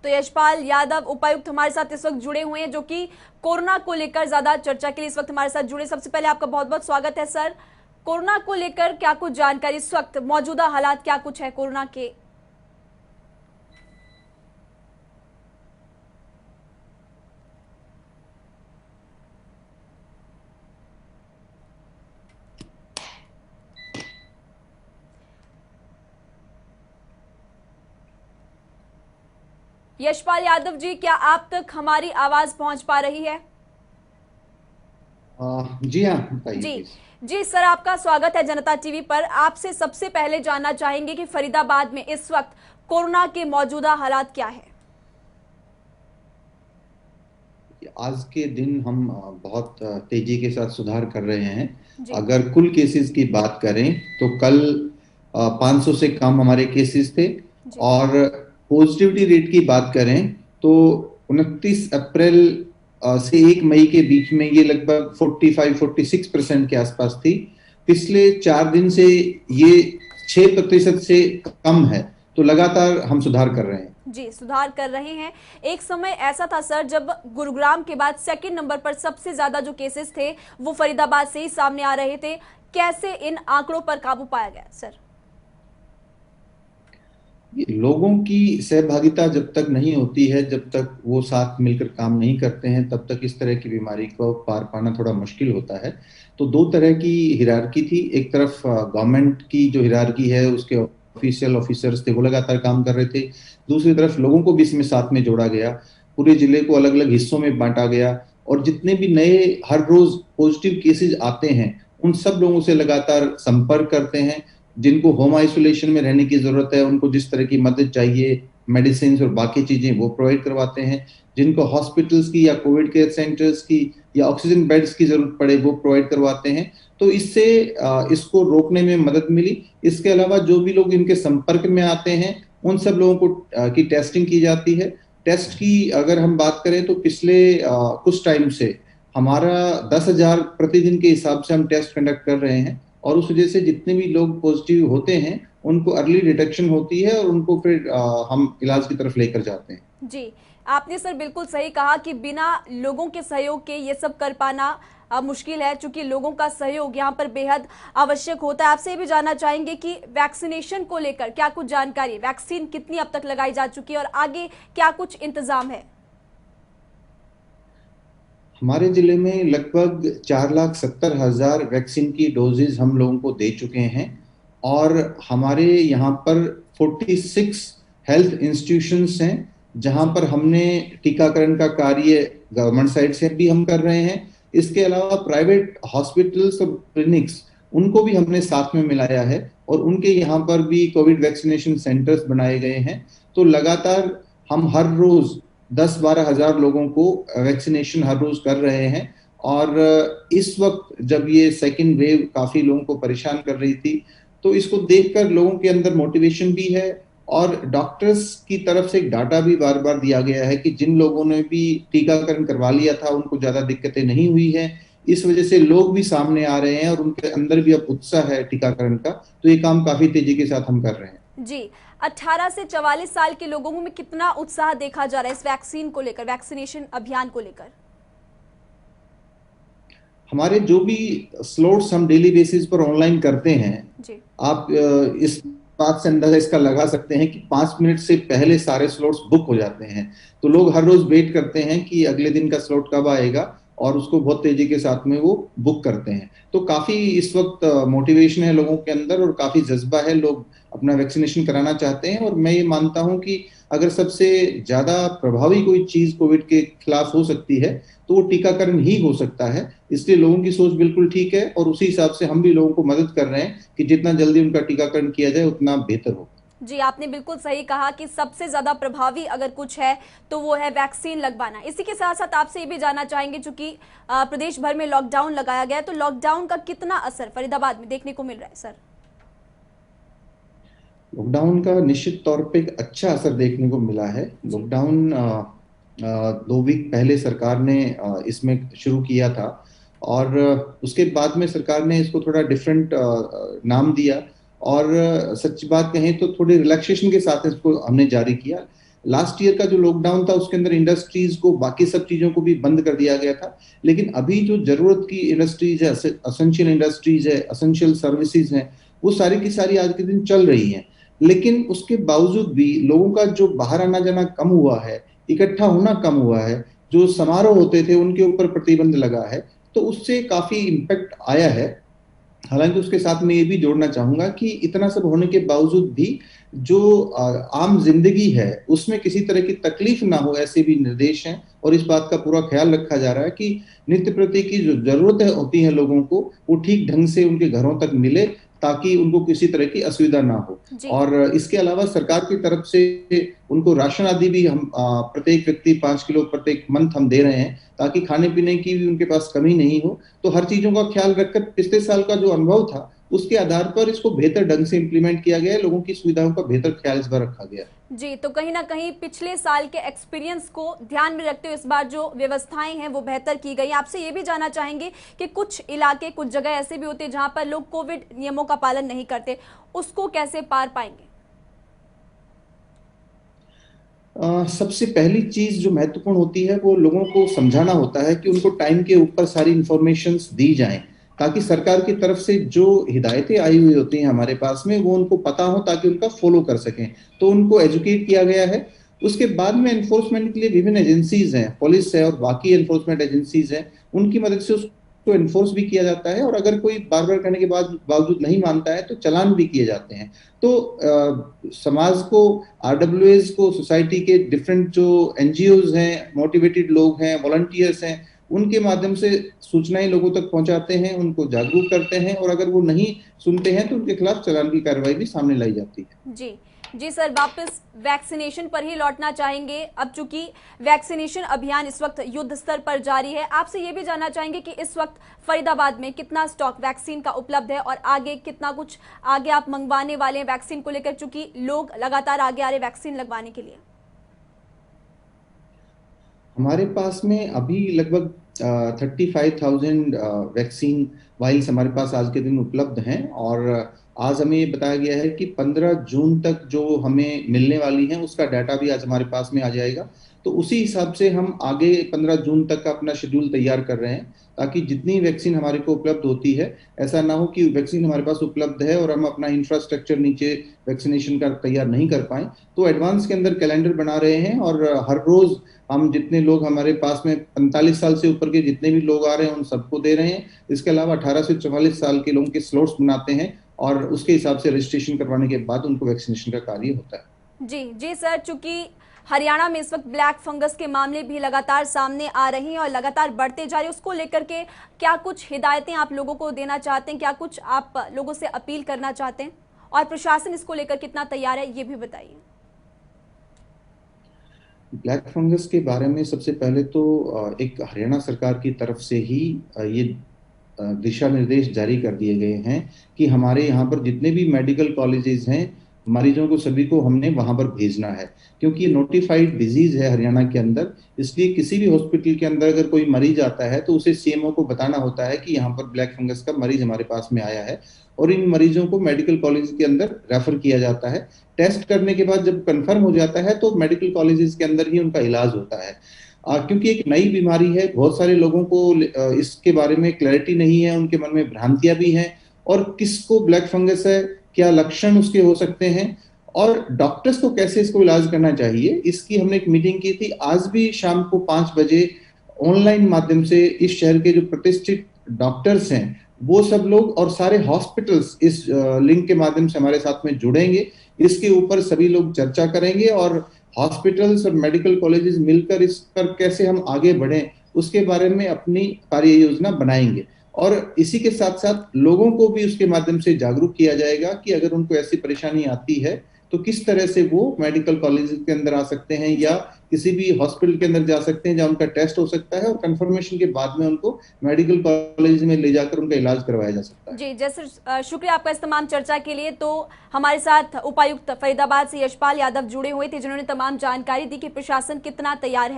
तो यशपाल यादव उपायुक्त हमारे साथ इस वक्त जुड़े हुए हैं, जो कि कोरोना को लेकर ज्यादा चर्चा के लिए इस वक्त हमारे साथ जुड़े। सबसे पहले आपका बहुत बहुत स्वागत है सर। कोरोना को लेकर क्या कुछ जानकारी, इस वक्त मौजूदा हालात क्या कुछ है कोरोना के? यशपाल यादव जी, क्या आप तक हमारी आवाज पहुंच पा रही है? जी हाँ, बताइए जी प्लीज। जी सर, आपका स्वागत है जनता टीवी पर। आपसे सबसे पहले जानना चाहेंगे कि फरीदाबाद में इस वक्त कोरोना के मौजूदा हालात क्या है? आज के दिन हम बहुत तेजी के साथ सुधार कर रहे हैं। जी अगर कुल केसेस की बात करें तो कल 500 से कम हमारे केसेस थे। जी और पॉजिटिविटी रेट की बात करें तो 29 अप्रैल से 1 मई के बीच में ये लगभग 45-46% के आसपास थी। पिछले 4 दिन से ये 6% से कम है। तो लगातार हम सुधार कर रहे हैं। जी, सुधार कर रहे हैं। एक समय ऐसा था सर जब गुरुग्राम के बाद सेकंड नंबर पर सबसे ज्यादा जो केसेस थे वो फरीदाबाद से ही सामने आ रहे थे। कैसे इन आंकड़ों पर काबू पाया गया सर? लोगों की सहभागिता जब तक नहीं होती है, जब तक वो साथ मिलकर काम नहीं करते हैं, तब तक इस तरह की बीमारी को पार पाना थोड़ा मुश्किल होता है। तो दो तरह की हिरार्की थी। एक तरफ गवर्नमेंट की जो हिरार्की है, उसके ऑफिशियल ऑफिसर्स थे, वो लगातार काम कर रहे थे। दूसरी तरफ लोगों को भी इसमें साथ में जोड़ा गया। पूरे जिले को अलग अलग हिस्सों में बांटा गया। और जितने भी नए हर रोज पॉजिटिव केसेस आते हैं, उन सब लोगों से लगातार संपर्क करते हैं। जिनको होम आइसोलेशन में रहने की जरूरत है, उनको जिस तरह की मदद चाहिए, मेडिसिन और बाकी चीजें, वो प्रोवाइड करवाते हैं। जिनको हॉस्पिटल्स की या कोविड केयर सेंटर्स की या ऑक्सीजन बेड्स की जरूरत पड़े, वो प्रोवाइड करवाते हैं। तो इससे इसको रोकने में मदद मिली। इसके अलावा जो भी लोग इनके संपर्क में आते हैं, उन सब लोगों को की टेस्टिंग की जाती है। टेस्ट की अगर हम बात करें तो पिछले कुछ टाइम से हमारा 10,000 प्रतिदिन के हिसाब से हम टेस्ट कंडक्ट कर रहे हैं। और उस वजह से जितने भी लोग पॉजिटिव होते हैं, उनको अर्ली डिटेक्शन होती है और उनको फिर हम इलाज की तरफ लेकर जाते हैं। जी, आपने सर बिल्कुल सही कहा कि बिना लोगों के सहयोग के ये सब कर पाना मुश्किल है, क्योंकि लोगों का सहयोग यहाँ पर बेहद आवश्यक होता है। आपसे ये भी जानना चाहेंगे कि वैक्सीनेशन को लेकर क्या कुछ जानकारी, वैक्सीन कितनी अब तक लगाई जा चुकी है और आगे क्या कुछ इंतजाम है? हमारे जिले में लगभग 4,70,000 वैक्सीन की डोजेज हम लोगों को दे चुके हैं। और हमारे यहाँ पर 46 हेल्थ इंस्टीट्यूशंस हैं, जहाँ जी पर हमने टीकाकरण का कार्य गवर्नमेंट साइड से भी हम कर रहे हैं। इसके अलावा प्राइवेट हॉस्पिटल्स और क्लिनिक्स, उनको भी हमने साथ में मिलाया है और उनके यहाँ पर भी कोविड वैक्सीनेशन सेंटर्स बनाए गए हैं। तो लगातार हम हर रोज 10-12 हजार लोगों को वैक्सीनेशन हर रोज कर रहे हैं। और इस वक्त जब ये सेकेंड वेव काफी लोगों को परेशान कर रही थी, तो इसको देखकर लोगों के अंदर मोटिवेशन भी है। और डॉक्टर्स की तरफ से एक डाटा भी बार बार दिया गया है कि जिन लोगों ने भी टीकाकरण करवा लिया था, उनको ज्यादा दिक्कतें नहीं हुई है। इस वजह से लोग भी सामने आ रहे हैं और उनके अंदर भी अब उत्साह है टीकाकरण का। तो ये काम काफी तेजी के साथ हम कर रहे हैं। जी, 18 से 44 साल के लोगों में कितना उत्साह देखा जा रहा है इस वैक्सीन को लेकर, वैक्सीनेशन अभियान को लेकर? हमारे जो भी स्लॉट्स हम डेली बेसिस पर ऑनलाइन करते हैं, जी आप इस बात से अंदाजा इसका लगा सकते हैं कि 5 मिनट से पहले सारे स्लॉट्स बुक हो जाते हैं। तो लोग हर रोज वेट करते हैं कि अगले दिन का स्लॉट कब आएगा, और उसको बहुत तेजी के साथ में वो बुक करते हैं। तो काफी इस वक्त मोटिवेशन है लोगों के अंदर और काफी जज्बा है। लोग अपना वैक्सीनेशन कराना चाहते हैं। और मैं ये मानता हूं कि अगर सबसे ज्यादा प्रभावी कोई चीज कोविड के खिलाफ हो सकती है, तो वो टीकाकरण ही हो सकता है। इसलिए लोगों की सोच बिल्कुल ठीक है और उसी हिसाब से हम भी लोगों को मदद कर रहे हैं कि जितना जल्दी उनका टीकाकरण किया जाए, उतना बेहतर हो। जी, आपने बिल्कुल सही कहा कि सबसे ज्यादा प्रभावी अगर कुछ है तो वो है वैक्सीन लगवाना। इसी के साथ साथ आपसे ये भी जानना चाहेंगे, चूंकि प्रदेश भर में लॉकडाउन लगाया गया है, तो लॉकडाउन का कितना असर फरीदाबाद में देखने को मिल रहा है सर? लॉकडाउन का निश्चित तौर पे एक अच्छा असर देखने को मिला है। जी लॉकडाउन 2 वीक पहले सरकार ने इसमें शुरू किया था। और उसके बाद में सरकार ने इसको थोड़ा डिफरेंट नाम दिया। और सच बात कहें तो थोड़ी रिलैक्सेशन के साथ इसको हमने जारी किया। लास्ट ईयर का जो लॉकडाउन था उसके अंदर इंडस्ट्रीज को, बाकी सब चीजों को भी बंद कर दिया गया था। लेकिन अभी जो जरूरत की इंडस्ट्रीज है, असेंशियल इंडस्ट्रीज है, असेंशियल सर्विसेज है, वो सारी की सारी आज के दिन चल रही हैं। लेकिन उसके बावजूद भी लोगों का जो बाहर आना जाना कम हुआ है, इकट्ठा होना कम हुआ है, जो समारोह होते थे उनके ऊपर प्रतिबंध लगा है, तो उससे काफी इम्पैक्ट आया है। हालांकि उसके साथ मैं ये भी जोड़ना चाहूंगा कि इतना सब होने के बावजूद भी जो आम जिंदगी है उसमें किसी तरह की तकलीफ ना हो, ऐसे भी निर्देश हैं। और इस बात का पूरा ख्याल रखा जा रहा है कि नित्य प्रति की जो जरूरतें होती हैं लोगों को, वो ठीक ढंग से उनके घरों तक मिले, ताकि उनको किसी तरह की असुविधा ना हो। जी और इसके अलावा सरकार की तरफ से उनको राशन आदि भी हम प्रत्येक व्यक्ति 5 किलो प्रत्येक मंथ हम दे रहे हैं, ताकि खाने पीने की भी उनके पास कमी नहीं हो। तो हर चीजों का ख्याल रखकर पिछले साल का जो अनुभव था उसके आधार पर इसको बेहतर ढंग से इम्प्लीमेंट किया गया है, लोगों की सुविधाओं का बेहतर ख्याल इस बार रखा गया है। जी, तो कहीं ना कहीं पिछले साल के एक्सपीरियंस को ध्यान में रखते हुए इस बार जो व्यवस्थाएं हैं वो बेहतर की गई। आपसे ये भी जानना चाहेंगे कि कुछ इलाके, कुछ जगह ऐसे भी होते हैं जहां पर लोग कोविड नियमों का पालन नहीं करते, उसको कैसे पार पाएंगे? सबसे पहली चीज जो महत्वपूर्ण होती है वो लोगों को समझाना होता है कि उनको टाइम के ऊपर सारी इंफॉर्मेशन दी जाएं, ताकि सरकार की तरफ से जो हिदायतें आई हुई होती हैं हमारे पास में वो उनको पता हो, ताकि उनका फॉलो कर सकें। तो उनको एजुकेट किया गया है। उसके बाद में एनफोर्समेंट के लिए विभिन्न एजेंसीज हैं, पुलिस है और बाकी एनफोर्समेंट एजेंसीज हैं, उनकी मदद से उसको एनफोर्स भी किया जाता है। और अगर कोई बार बार करने के बाद बावजूद नहीं मानता है तो चालान भी किए जाते हैं। तो समाज को, आरडब्ल्यूएस को, सोसाइटी के डिफरेंट जो एनजीओज हैं, मोटिवेटेड लोग हैं, वॉलंटियर्स हैं, उनके माध्यम से सूचनाएं लोगों तक पहुंचाते हैं, उनको जागरूक करते हैं। और अगर वो नहीं सुनते हैं तो उनके खिलाफ चालान की कार्रवाई भी सामने लाई जाती है। जी जी सर, वापस वैक्सीनेशन पर ही लौटना चाहेंगे। अब चूंकि वैक्सीनेशन अभियान इस वक्त युद्ध स्तर पर जारी है, आपसे ये भी जानना चाहेंगे कि इस वक्त फरीदाबाद में कितना स्टॉक वैक्सीन का उपलब्ध है और आगे कितना कुछ आगे आप मंगवाने वाले हैं वैक्सीन को लेकर, चूंकि लोग लगातार आगे आ रहे वैक्सीन लगवाने के लिए? हमारे पास में अभी लगभग 35,000 वैक्सीन वाइल्स हमारे पास आज के दिन उपलब्ध हैं। और आज हमें ये बताया गया है कि 15 जून तक जो हमें मिलने वाली हैं उसका डाटा भी आज हमारे पास में आ जाएगा। तो उसी हिसाब से हम आगे 15 जून तक का अपना शेड्यूल तैयार कर रहे हैं, ताकि जितनी वैक्सीन हमारे को उपलब्ध होती है, ऐसा ना हो कि वैक्सीन हमारे पास उपलब्ध है और हम अपना इंफ्रास्ट्रक्चर नीचे वैक्सीनेशन का तैयार नहीं कर पाए। तो एडवांस के अंदर कैलेंडर बना रहे हैं और हर रोज हम जितने लोग हमारे पास में 45 साल से ऊपर के जितने भी लोग आ रहे हैं उन सबको दे रहे हैं। इसके अलावा 18 से 44 साल के लोगों के स्लॉट्स बनाते हैं और उसके हिसाब से रजिस्ट्रेशन करवाने के बाद उनको वैक्सीनेशन का कार्य होता है। जी जी सर, चूंकि हरियाणा में इस वक्त ब्लैक फंगस के मामले भी लगातार सामने आ रही हैं और लगातार बढ़ते जा रहे हैं, उसको लेकर के क्या कुछ हिदायतें आप लोगों को देना चाहते हैं, क्या कुछ आप लोगों से अपील करना चाहते हैं, और प्रशासन इसको लेकर कितना तैयार है ये भी बताइए। ब्लैक फंगस के बारे में सबसे पहले तो एक हरियाणा सरकार की तरफ से ही ये दिशा निर्देश जारी कर दिए गए हैं कि हमारे यहाँ पर जितने भी मेडिकल कॉलेजेस हैं, मरीजों को सभी को हमने वहां पर भेजना है, क्योंकि ये नोटिफाइड डिजीज है हरियाणा के अंदर। इसलिए किसी भी हॉस्पिटल के अंदर अगर कोई मरीज आता है तो उसे सीएमओ को बताना होता है कि यहाँ पर ब्लैक फंगस का मरीज हमारे पास में आया है, और इन मरीजों को मेडिकल कॉलेज के अंदर रेफर किया जाता है। टेस्ट करने के बाद जब कंफर्म हो जाता है तो मेडिकल कॉलेजेस के अंदर ही उनका इलाज होता है। क्योंकि एक नई बीमारी है, बहुत सारे लोगों को इसके बारे में क्लैरिटी नहीं है, उनके मन में भ्रांतियां भी हैं, और किसको ब्लैक फंगस है, क्या लक्षण उसके हो सकते हैं, और डॉक्टर्स को कैसे इसको इलाज करना चाहिए, इसकी हमने एक मीटिंग की थी। आज भी शाम को 5 बजे ऑनलाइन माध्यम से इस शहर के जो प्रतिष्ठित डॉक्टर्स हैं वो सब लोग और सारे हॉस्पिटल्स इस लिंक के माध्यम से हमारे साथ में जुड़ेंगे। इसके ऊपर सभी लोग चर्चा करेंगे और हॉस्पिटल्स और मेडिकल कॉलेजेस मिलकर इस पर कैसे हम आगे बढ़ें उसके बारे में अपनी कार्य योजना बनाएंगे। और इसी के साथ साथ लोगों को भी उसके माध्यम से जागरूक किया जाएगा कि अगर उनको ऐसी परेशानी आती है तो किस तरह से वो मेडिकल कॉलेज के अंदर आ सकते हैं या किसी भी हॉस्पिटल के अंदर जा सकते हैं जहां उनका टेस्ट हो सकता है, और कंफर्मेशन के बाद में उनको मेडिकल कॉलेज में ले जाकर उनका इलाज करवाया जा सकता है। जी जैसे शुक्रिया आपका इस तमाम चर्चा के लिए। तो हमारे साथ उपायुक्त फरीदाबाद से यशपाल यादव जुड़े हुए थे, जिन्होंने तमाम जानकारी दी कि प्रशासन कितना तैयार है।